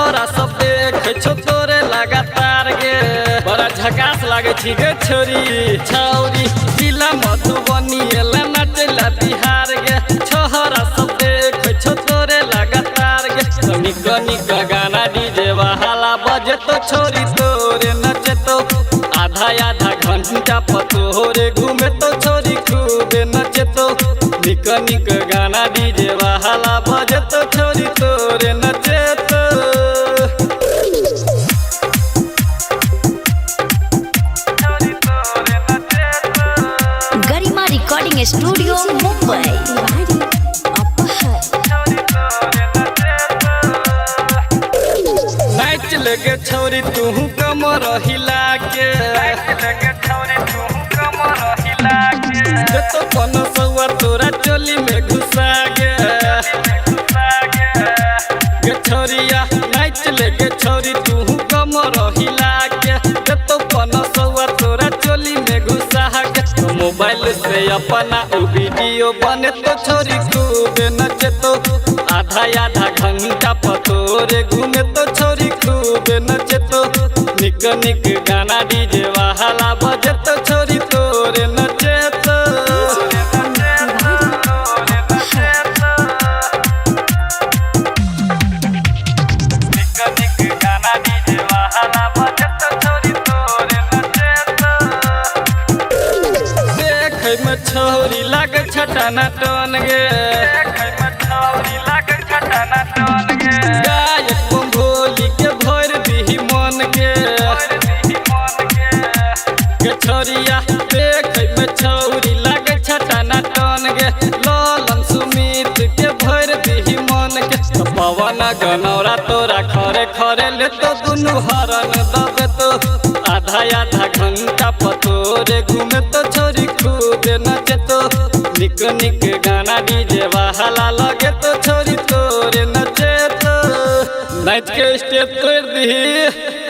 छोहरा सब देखे छो तोरे लगातार गे बड़ा झकास लागे छी गे छोरी छौरी जिला मधुबनी एला नाचला बिहार गे छोहरा सब देखे छो तोरे लगातार गे निक निक गाना डीजे वाला बजे तो छोरी तोरे नचे तो आधा आधा घंटा पतोरे घूमे तो छोरी खूबे नचे तो निक निक गाना डीजे वाला बजे तो छोरी तोरे नचे तो गरिमा रिकॉर्डिंग स्टूडियो मुंबई। नाच लगे छोरी तू कमर हिला के तो पन सौआ तोरा चोली में घुसा गे छोरिया नाच लगे छोरी तू कमर हिला के तो पन सौआ तोरा चोली में घुसा गे मोबाइल से अपना वीडियो बने तो छोरी खूबे नचे तो आधा आधा घंटा पतोरे घूमे तो छोरी खूबे नचे तो निक निक गाना डीजे वाला बजे तो छोरी तोरे नचे तो निक निक गाना डीजे वाला बजे तो छोरी तोरे नचे तो देखे में छोरी लागे छटाना टन गे गायक भोली के भर दी मन के छोरिया देखे में छौरी लागे छटाना टन गे ललन सुमित के भर दी मन के पवन गनौरा तोरा खरे खरे ले तो दुनु हरन दबे तो आधा आधा घंटा पतोरे घूमे तो छोरी खूबे नचे तो निक निक गाना डीजे वाला लगे तो छोरी तोरे नचे तो नाच के स्टेप तोड़ दी।